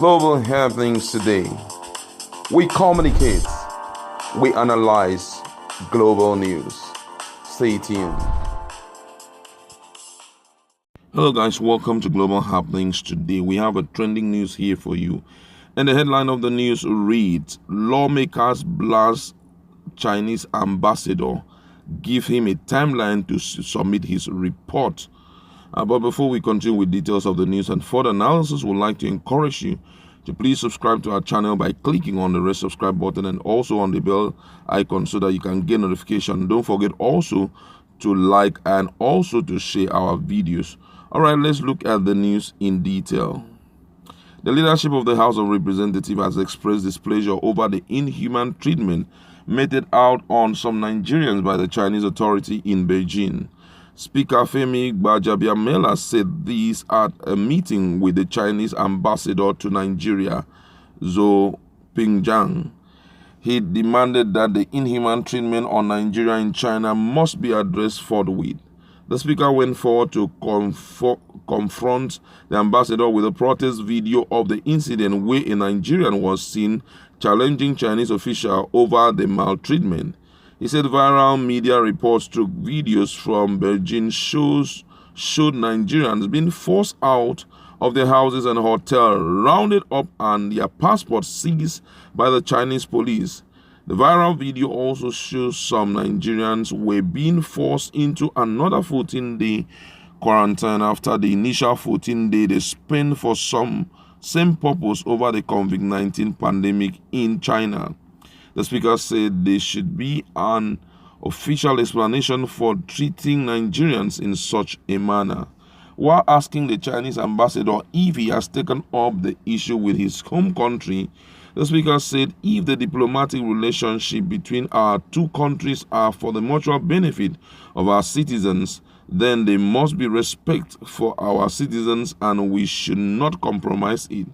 Global happenings today. We communicate, we analyze global news. Stay tuned. Hello guys, welcome to Global Happenings today. We have a trending news here for you. And the headline of the news reads, Lawmakers blast Chinese ambassador, give him a timeline to submit his report. But before we continue with details of the news and further analysis, we'd like to encourage you to please subscribe to our channel by clicking on the red subscribe button and also on the bell icon so that you can get notification. Don't forget also to like and also to share our videos. All right, let's look at the news in detail. The leadership of the House of Representatives has expressed displeasure over the inhuman treatment meted out on some Nigerians by the Chinese authority in Beijing. Speaker Femi Gbajabiamila said this at a meeting with the Chinese ambassador to Nigeria, Zhou Pingjiang. He demanded that the inhuman treatment on Nigeria in China must be addressed forthwith. The speaker went forward to confront the ambassador with a protest video of the incident where a Nigerian was seen challenging Chinese officials over the maltreatment. He said viral media reports through videos from Beijing showed Nigerians being forced out of their houses and hotels, rounded up and their passports seized by the Chinese police. The viral video also shows some Nigerians were being forced into another 14-day quarantine after the initial 14-day they spent for some same purpose over the COVID-19 pandemic in China. The speaker said there should be an official explanation for treating Nigerians in such a manner. While asking the Chinese ambassador if he has taken up the issue with his home country, the speaker said if the diplomatic relationship between our two countries are for the mutual benefit of our citizens, then there must be respect for our citizens and we should not compromise it.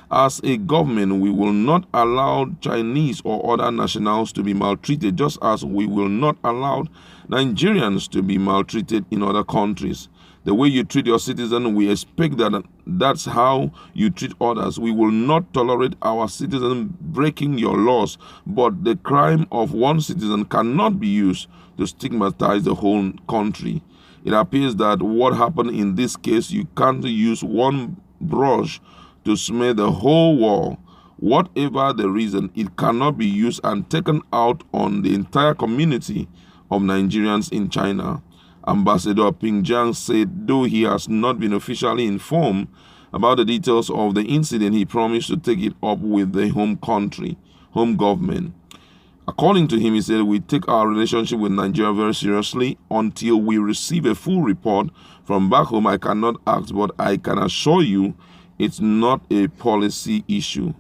As a government, we will not allow Chinese or other nationals to be maltreated, just as we will not allow Nigerians to be maltreated in other countries. The way you treat your citizens, we expect that that's how you treat others. We will not tolerate our citizens breaking your laws, but the crime of one citizen cannot be used to stigmatize the whole country. It appears that what happened in this case, you can't use one brush to smear the whole wall. Whatever the reason, it cannot be used and taken out on the entire community of Nigerians in China. Ambassador Pingjiang said though he has not been officially informed about the details of the incident, he promised to take it up with the home government. According to him, he said, we take our relationship with Nigeria very seriously. Until we receive a full report from back home, I cannot act, but I can assure you it's not a policy issue.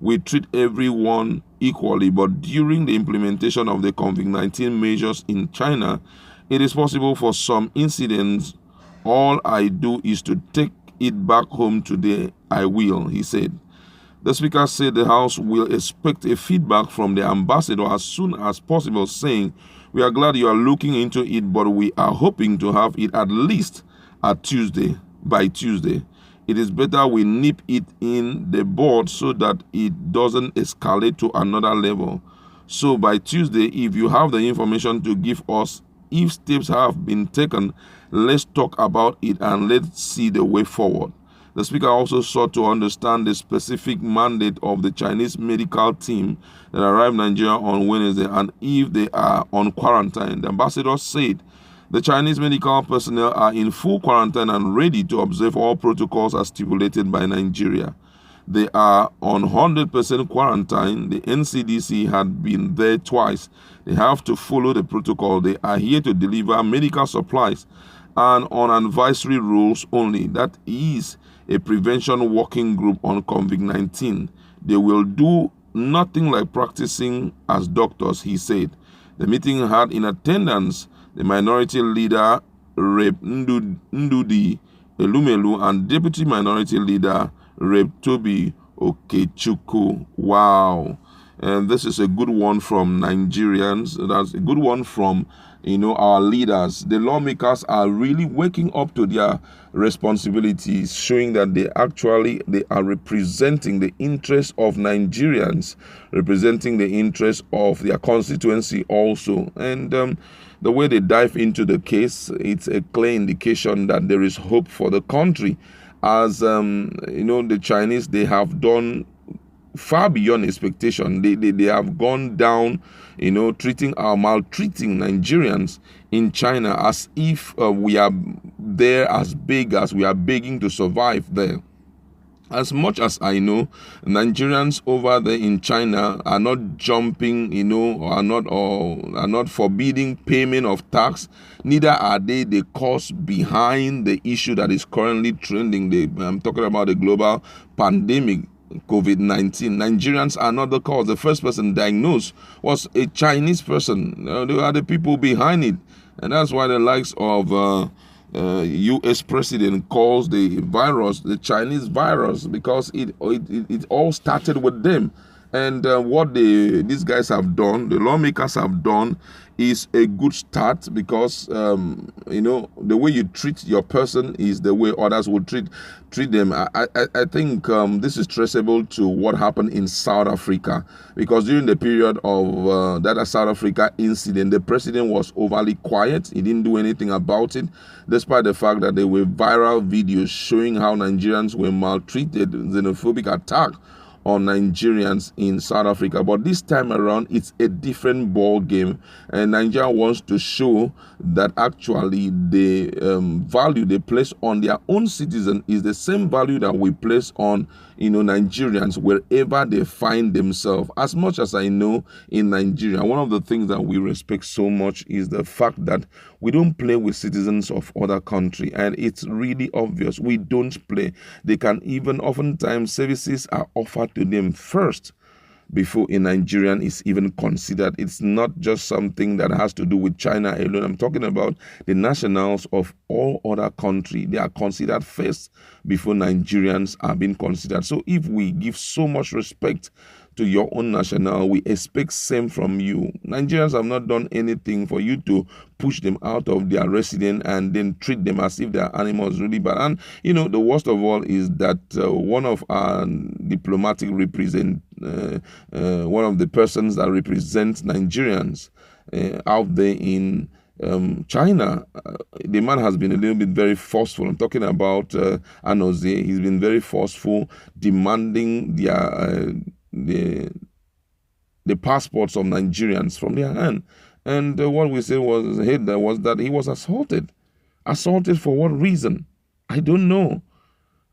We treat everyone equally, but during the implementation of the COVID-19 measures in China, it is possible for some incidents. All I do is to take it back home today. I will, he said. The speaker said the House will expect a feedback from the ambassador as soon as possible, saying, we are glad you are looking into it, but we are hoping to have it at least by Tuesday. It is better we nip it in the bud so that it doesn't escalate to another level. So by Tuesday, if you have the information to give us, if steps have been taken, let's talk about it and let's see the way forward. The speaker also sought to understand the specific mandate of the Chinese medical team that arrived in Nigeria on Wednesday and if they are on quarantine. The ambassador said the Chinese medical personnel are in full quarantine and ready to observe all protocols as stipulated by Nigeria. They are on 100% quarantine. The NCDC had been there twice. They have to follow the protocol. They are here to deliver medical supplies and on advisory rules only. That is a prevention working group on COVID-19. They will do nothing like practicing as doctors, he said. The meeting had in attendance the minority leader, Rep. Ndudi Elumelu, and deputy minority leader, Rep. Toby Okechukwu. Wow. And this is a good one from Nigerians. That's a good one from our leaders. The lawmakers are really waking up to their responsibilities, showing that they are representing the interests of Nigerians, representing the interests of their constituency also. And the way they dive into the case, it's a clear indication that there is hope for the country. As the Chinese, they have done far beyond expectation. They have gone down, maltreating Nigerians in China as if we are there as big as we are begging to survive there. As much as I know, Nigerians over there in China are not jumping, are not forbidding payment of tax. Neither are they the cause behind the issue that is currently trending. I'm talking about the global pandemic, COVID-19. Nigerians are not the cause. The first person diagnosed was a Chinese person. They are the people behind it. And that's why the likes of U.S. president calls the virus the Chinese virus, because it all started with them. And what these guys have done, the lawmakers have done, is a good start, because the way you treat your person is the way others will treat them. I think this is traceable to what happened in South Africa, because during the period of that South Africa incident, the president was overly quiet. He didn't do anything about it, despite the fact that there were viral videos showing how Nigerians were maltreated, xenophobic attack on Nigerians in South Africa. But this time around, it's a different ball game, and Nigeria wants to show that actually the value they place on their own citizen is the same value that we place on Nigerians wherever they find themselves. As much as I know, in Nigeria, one of the things that we respect so much is the fact that we don't play with citizens of other country, and it's really obvious we don't play. They can even, oftentimes, services are offered to them first before a Nigerian is even considered. It's not just something that has to do with China alone. I'm talking about the nationals of all other countries. They are considered first before Nigerians are being considered. So if we give so much respect to your own national, we expect same from you. Nigerians have not done anything for you to push them out of their residence and then treat them as if they are animals really bad. And the worst of all is that one of our diplomatic one of the persons that represents Nigerians out there in China, the man has been a little bit very forceful. I'm talking about Anoze. He's been very forceful, demanding the passports of Nigerians from their hand. And what we said was that he was assaulted. Assaulted for what reason? I don't know.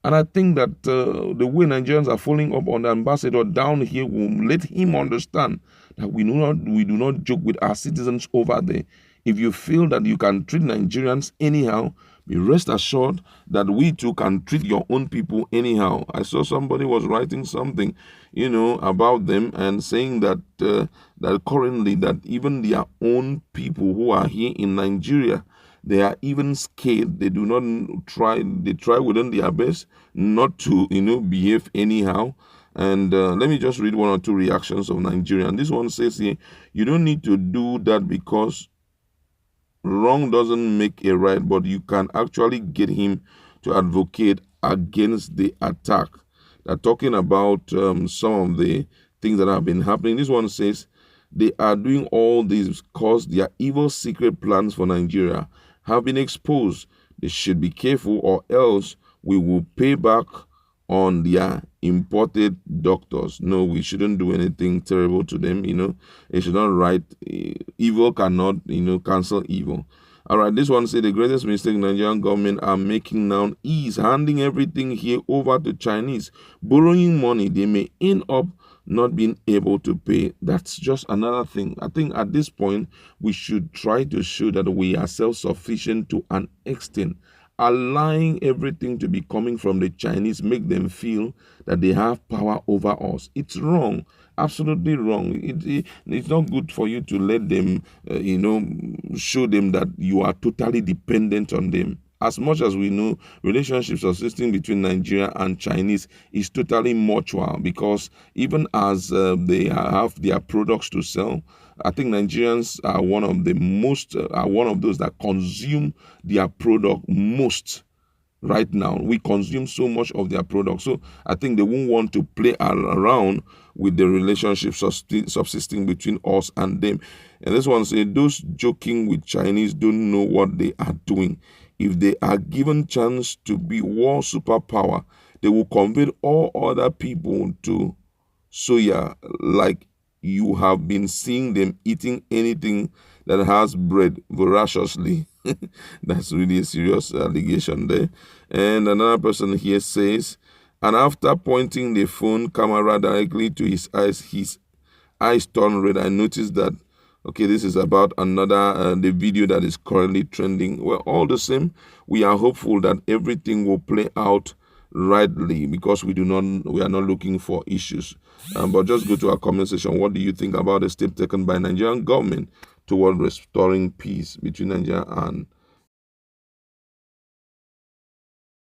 And I think that the way Nigerians are following up on the ambassador down here will let him understand that we do not joke with our citizens over there. If you feel that you can treat Nigerians anyhow, be rest assured that we too can treat your own people anyhow. I saw somebody was writing something, about them, and saying that that currently that even their own people who are here in Nigeria, they are even scared. They do not try. They try within their best not to, behave anyhow. And let me just read one or two reactions of Nigerian. This one says here, you don't need to do that because wrong doesn't make a right, but you can actually get him to advocate against the attack. They're talking about some of the things that have been happening. This one says they are doing all this because their evil secret plans for Nigeria have been exposed. They should be careful, or else we will pay back on their imported doctors. No, we shouldn't do anything terrible to them. It should not write. Evil cannot, cancel evil. All right, this one said the greatest mistake Nigerian government are making now is handing everything here over to Chinese, borrowing money. They may end up not being able to pay. That's just another thing. I think at this point, we should try to show that we are self-sufficient to an extent. Allowing everything to be coming from the Chinese make them feel that they have power over us. It's wrong. Absolutely wrong. It's not good for you to let them, show them that you are totally dependent on them. as much as we know, relationships subsisting between Nigeria and Chinese is totally mutual, because even as they have their products to sell, I think Nigerians are one of the most, are one of those that consume their product most. Right now, we consume so much of their product, so I think they won't want to play around with the relationship subsisting between us and them. And this one says, those joking with Chinese don't know what they are doing. If they are given chance to be world superpower, they will convert all other people to soya, like you have been seeing them eating anything that has bread voraciously. That's really a serious allegation there. And another person here says, and after pointing the phone camera directly to his eyes turned red. I noticed that. Okay, this is about another the video that is currently trending. Well, all the same, we are hopeful that everything will play out rightly, because we are not looking for issues. But just go to our comment section. What do you think about the step taken by Nigerian government toward restoring peace between Nigeria and